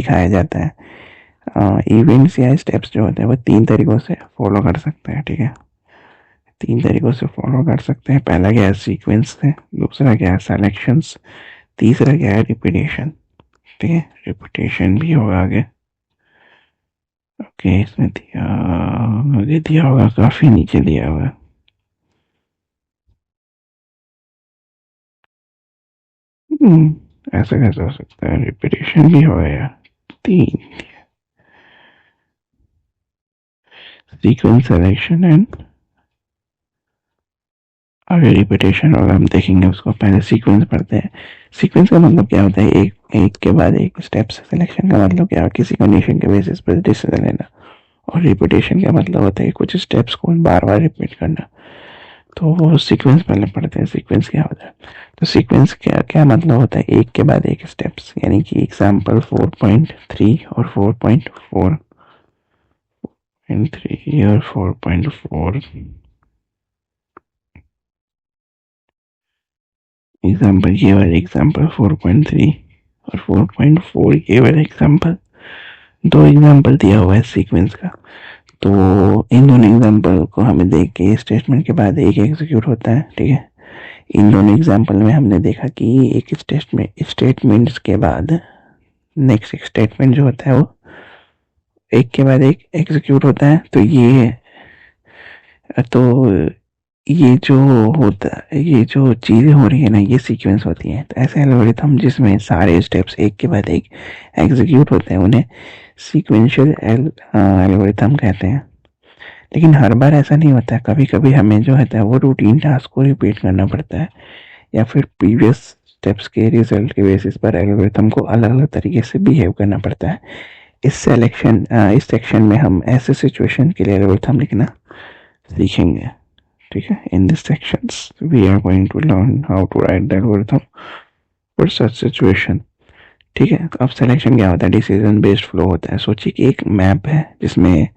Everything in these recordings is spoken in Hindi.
दिखाया जाता है। इवेंट्स या स्टेप्स जो होते हैं वो 3 तरीकों से फॉलो कर सकते हैं, ठीक है। 3 तरीकों से फॉलो कर सकते हैं। पहला क्या है, सीक्वेंस है। दूसरा क्या है, सेलेक्शंस। तीसरा क्या है, रिपीटेशन, ठीक है। रिपीटेशन भी होगा आगे। ओके, इसमें दिया, आगे दिया होगा, काफी नीचे दिया हुआ। ऐसा कैसे हो सकता है, रिपीटेशन भी होगा यार। 3, सीक्वेंस, सेलेक्शन एंड आगे रिपीटेशन होगा, हम देखेंगे उसको। पहले सीक्वेंस पढ़ते हैं। सीक्वेंस का मतलब क्या होता है, एक एक के बाद एक स्टेप्स। सिलेक्शन का मतलब क्या है, किसी कंडीशन के बेसिस पर डिसीजन लेना। और रिपीटेशन का मतलब होता है कुछ स्टेप्स को बार बार रिपीट करना। तो वो सीक्वेंस पहले पढ़ते हैं, सीक्वेंस क्या होता है। तो सीक्वेंस क्या क्या मतलब होता है, एक के बाद एक स्टेप्स, यानी कि एग्जाम्पल 4.3 और 4.4 3 और 4.4। एग्जाम्पल ये वाले एग्जाम्पल 4.3 और 4.4, ये वाला एग्जाम्पल। 2 एग्जाम्पल दिया हुआ है सीक्वेंस का। तो इन दोनों एग्जाम्पल को हमें देख के स्टेटमेंट के बाद एक एग्जीक्यूट होता है, ठीक है। इन दोनों एग्जाम्पल में हमने देखा कि एक स्टेटमेंट्स के बाद नेक्स्ट स्टेटमेंट जो होता है वो एक के बाद एक एग्जीक्यूट होता है। तो ये जो होता है, ये जो चीज़ें हो रही है ना, ये सीक्वेंस होती हैं। तो ऐसे एल्गोरिथम जिसमें सारे स्टेप्स एक के बाद एक एग्जीक्यूट होते हैं उन्हें सीक्वेंशियल एल्गोरिथम कहते हैं। लेकिन हर बार ऐसा नहीं होता है, कभी कभी हमें जो होता है वो रूटीन टास्क को रिपीट करना पड़ता है, या फिर प्रीवियस स्टेप्स के रिजल्ट के बेसिस पर एल्गोरिथम को अलग अलग तरीके से बिहेव करना पड़ता है। इस सेक्शन में हम ऐसे सिचुएशन के लिए एल्गोरिथम लिखना सीखेंगे, ठीक है। In this sections we are going to learn how to write the algorithm for such situation, ठीक है। अब सिलेक्शन क्या होता है, डिसीजन बेस्ड फ्लो होता है। सोचिए कि एक मैप है जिसमें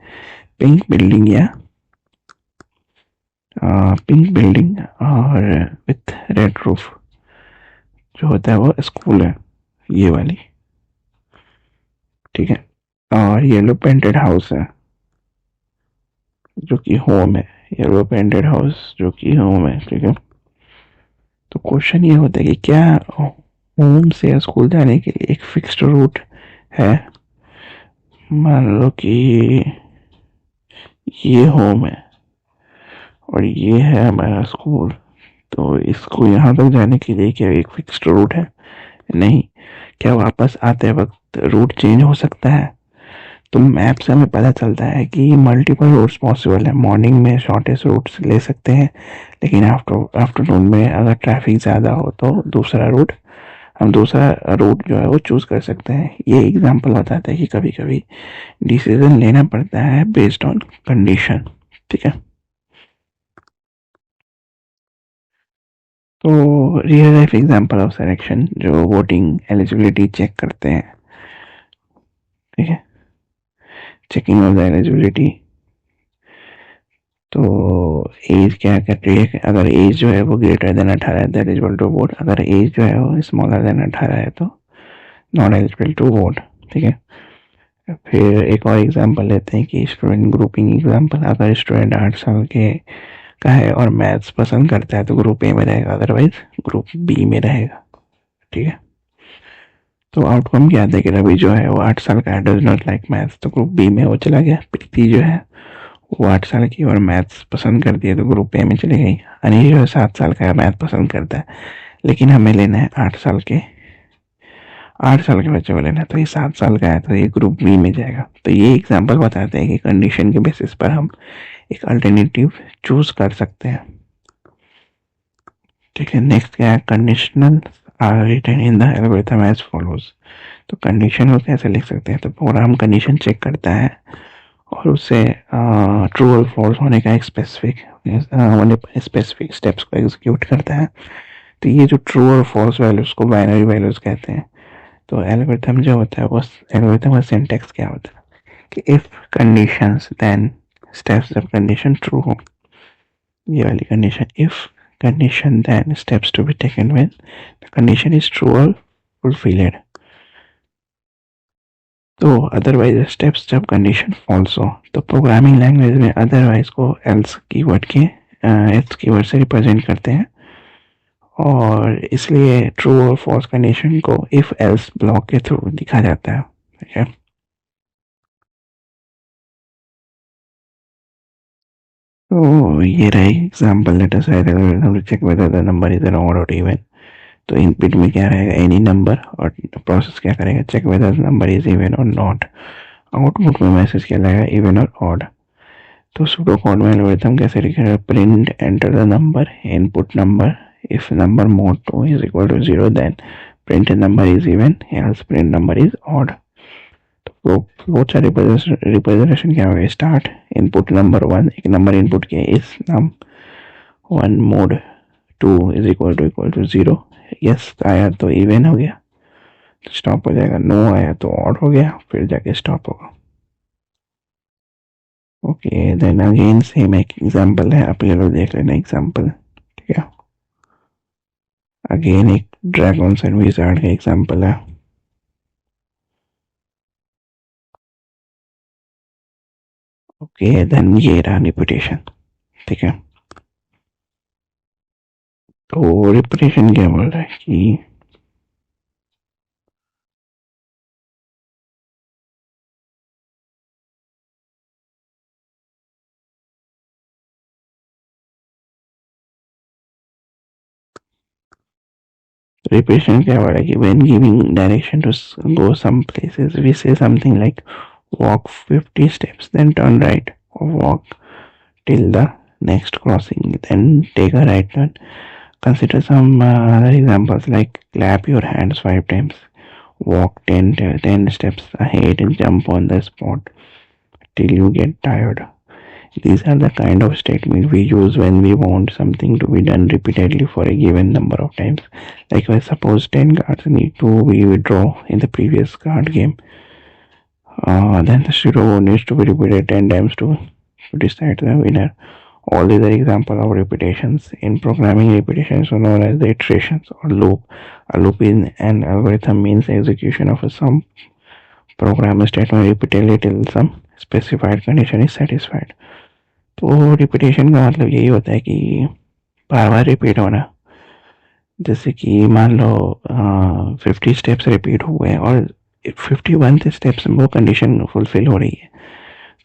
पिंक बिल्डिंग या पिंक बिल्डिंग और विथ रेड रूफ जो होता है वो स्कूल है, ये वाली, ठीक है। और येलो पेंटेड हाउस है जो कि होम है, येलो पेंटेड हाउस जो कि होम है, ठीक है। तो क्वेश्चन ये होता है कि क्या होम से स्कूल जाने के लिए एक फिक्स्ड रूट है। मान लो कि ये होम है और ये है हमारा स्कूल। तो इसको यहाँ तक जाने के लिए क्या एक फिक्स्ड रूट है? नहीं। क्या वापस आते वक्त रूट चेंज हो सकता है? तो मैप से हमें पता चलता है कि मल्टीपल रूट्स पॉसिबल है। मॉर्निंग में शॉर्टेस्ट रूट्स ले सकते हैं, लेकिन आफ्टरनून में अगर ट्रैफिक ज़्यादा हो तो हम दूसरा रूट जो है वो चूज़ कर सकते हैं। ये एग्जांपल बताता है कि कभी कभी डिसीजन लेना पड़ता है बेस्ड ऑन कंडीशन, ठीक है। तो real life example of selection जो वोटिंग एलिजिबिलिटी चेक करते हैं, ठीक है। Checking of the eligibility. तो एज क्या करती है, अगर एज जो है वो ग्रेटर देन 18 है तो एलिजिबल टू वोट, अगर एज जो है वो स्मॉलर देन 18 है तो नॉट एलिजिबल टू वोट, ठीक है। फिर एक और एग्जांपल लेते हैं कि स्टूडेंट ग्रुपिंग एग्जांपल। अगर स्टूडेंट 8 साल के का है और मैथ्स पसंद करता है तो ग्रुप ए में रहेगा, अदरवाइज ग्रुप बी में रहेगा, ठीक है। तो आउटकम क्या आता है कि रवि जो है वो 8 साल का है, डज नॉट लाइक मैथ्स, तो ग्रुप बी में वो चला गया। प्रीति जो है वो 8 साल की और मैथ्स पसंद करती है तो ग्रुप ए में चली गई। अनिल जो है 7 साल का है, मैथ पसंद करता है, लेकिन हमें लेना है 8 साल के बच्चे को लेना है, तो ये 7 साल का है तो ये ग्रुप बी में जाएगा। तो ये एग्जाम्पल बताते हैं कि कंडीशन के बेसिस पर हम एक अल्टरनेटिव चूज कर सकते हैं, ठीक है। नेक्स्ट क्या है, conditional are written in the algorithm as follows. तो कंडीशन को कैसे लिख सकते हैं, तो प्रोग्राम कंडीशन चेक करता है और उससे ट्रू और फॉल्स होने का एक स्पेसिफिक स्टेप्स को एग्जीक्यूट करता है। तो ये जो ट्रू और फॉल्स वैल्यूज को बाइनरी वैल्यूज कहते हैं। तो एल्गोरिथम जो होता है वो एल्गोरिथम का सिंटैक्स क्या होता है कि इफ कंडीशंस देन स्टेप्स, जब कंडीशन ट्रू हो, ये वाली condition, if condition then steps to be taken when the condition is true or fulfilled। तो अदरवाइज स्टेप्स जब कंडीशन फॉल्स हो तो प्रोग्रामिंग लैंग्वेज में अदरवाइज को एल्स कीवर्ड के एल्स कीवर्ड से रिप्रेजेंट करते हैं, और इसलिए ट्रू और फॉल्स कंडीशन को इफ एल्स ब्लॉक के थ्रू दिखा जाता है। ठीक है, तो ये रहा example, let us check whether the number is an odd और इवन। तो इनपुट में क्या रहेगा, एनी नंबर, और प्रोसेस क्या करेगा, check weather number is even और नॉट। आउटपुट में मैसेज क्या लाएगा, इवन और ऑड। तो सूडो कोड में एल्गोरिथम कैसे लिखेगा, print enter the number, input number, if number mod 2 is equal to 0 then print number is even, else print number is odd. तो फ्लोट का रिप्रेजेंटेशन क्या होगा, स्टार्ट इनपुट नंबर 1, एक नंबर इनपुट किया, इस num 1 mod 2 is equal to 0, yes आया तो इवन हो गया, स्टॉप हो जाएगा, नो आया तो ऑड हो गया, फिर जाके स्टॉप होगा। ओके, देन अगेन सेम एक एग्जांपल है, आप ये लोग देख लेना एग्जांपल। ठीक है, अगेन एक ड्रैगन्स एंड विजार्ड का एग्जांपल है। ओके, देन ये रहा रिपीटेशन। ठीक है, तो रिपीटेशन क्या बोल रहा है कि repetition क्या बोल रहा है कि when giving direction to go some places we say something like walk 50 steps then turn right, or walk till the next crossing then take a right turn. Consider some other examples like clap your hands 5 times, walk 10 steps ahead and jump on the spot till you get tired. These are the kind of statements we use when we want something to be done repeatedly for a given number of times. Like I suppose 10 cards need to be withdrawn in the previous card game. Then the zero needs to be repeated 10 times to decide the winner. All these are examples of repetitions. In programming, repetitions are known as the iterations or loop. A loop in an algorithm means execution of some program statement repeatedly till some specified condition is satisfied. तो रिपीटेशन का मतलब यही होता है कि बार बार रिपीट होना। जैसे कि मान लो 50 स्टेप्स रिपीट हुए और 51 स्टेप्स में वो कंडीशन फुलफिल हो रही है,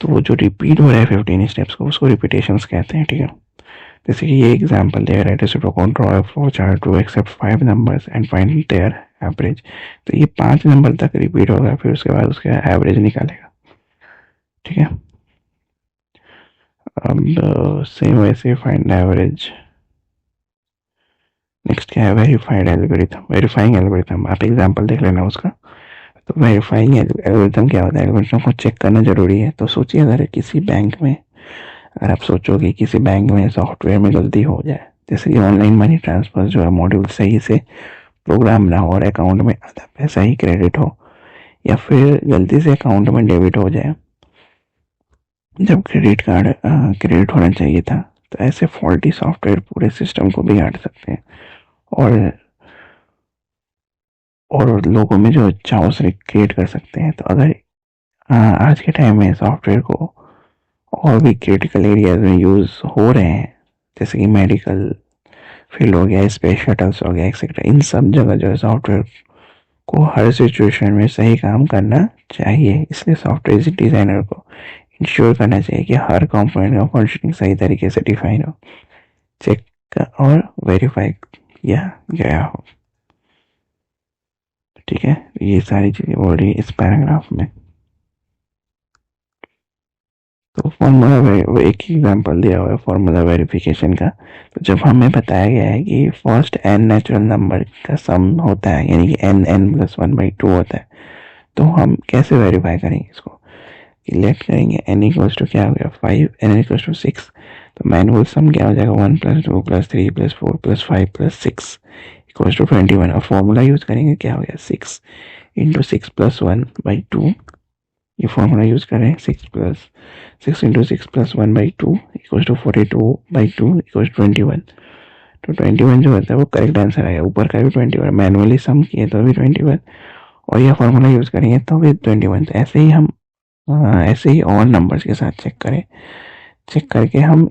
तो वो जो रिपीट हो रहा है 15 स्टेप्स को, उसको रिपीटेशंस कहते हैं। ठीक है, जैसे कि ये एग्जांपल दे रहा है, draw a flow chart to accept 5 numbers and find their average. तो ये 5 नंबर तक रिपीट होगा, फिर उसके बाद उसका एवरेज निकालेगा। ठीक है, अब सेम वैसे फाइंड एवरेज। नेक्स्ट क्या है, वेरीफाइड एल्गोरिथम, वेरीफाइंग एल्गोरिथम। आप एग्जांपल देख लेना उसका। तो वेरीफाइंग एल्गोरिथम क्या होता है, एल्गोरिथम को चेक करना जरूरी है। तो सोचिए अगर किसी बैंक में, अगर आप सोचोगे किसी बैंक में सॉफ्टवेयर में गलती हो जाए, जैसे कि ऑनलाइन मनी ट्रांसफर जो है मॉड्यूल सही से प्रोग्राम ना हो और अकाउंट में आधा पैसा ही क्रेडिट हो, या फिर गलती से अकाउंट में डेबिट हो जाए जब क्रेडिट होना चाहिए था, तो ऐसे फॉल्टी सॉफ्टवेयर पूरे सिस्टम को बिगाड़ सकते हैं और लोगों में जो चाउस क्रिएट कर सकते हैं। तो अगर आज के टाइम में सॉफ्टवेयर को और भी क्रिटिकल एरियाज में यूज़ हो रहे हैं, जैसे कि मेडिकल फील्ड हो गया, स्पेस शटल्स हो गया एक्सेट्रा, इन सब जगह जो है सॉफ्टवेयर को हर सिचुएशन में सही काम करना चाहिए। इसलिए सॉफ्टवेयर डिज़ाइनर को इंश्योर करना चाहिए कि हर कंपोनेंट का फंक्शनिंग सही तरीके से डिफाइन हो, चेक और वेरीफाई किया गया हो। ठीक है, ये सारी चीज़ें बोल रही है इस पैराग्राफ में। तो फॉर्मूला एक एग्जांपल दिया हुआ है फॉर्मूला वेरिफिकेशन का। तो जब हमें बताया गया है कि फर्स्ट एन नेचुरल नंबर का सम होता है, यानी कि एन प्लस 1/2 होता है, तो हम कैसे वेरीफाई करेंगे इसको, लेट करेंगे एन इक्वल्स टू क्या हो गया 5, एन इक्वल्स टू 6, तो मैनुअल सम क्या हो जाएगा 1 + 2 + 3 + 4 + 5 + 6 इक्वल्स टू 21। और फॉर्मूला यूज करेंगे, क्या हो गया 6 × 6 + 1/2, ये फॉर्मूला यूज करें 6 × 6 + 1/2 इक्वल्स टू 42/2 इक्वल्स 21। तो 21 जो होता है वो करेक्ट आंसर आएगा। ऊपर का भी 21, मैनुअली सम किए तो भी 21 और यह फार्मूला यूज़ करेंगे तो विद 21। तो ऐसे ही हम ऐसे ही और नंबर्स के साथ चेक करके हम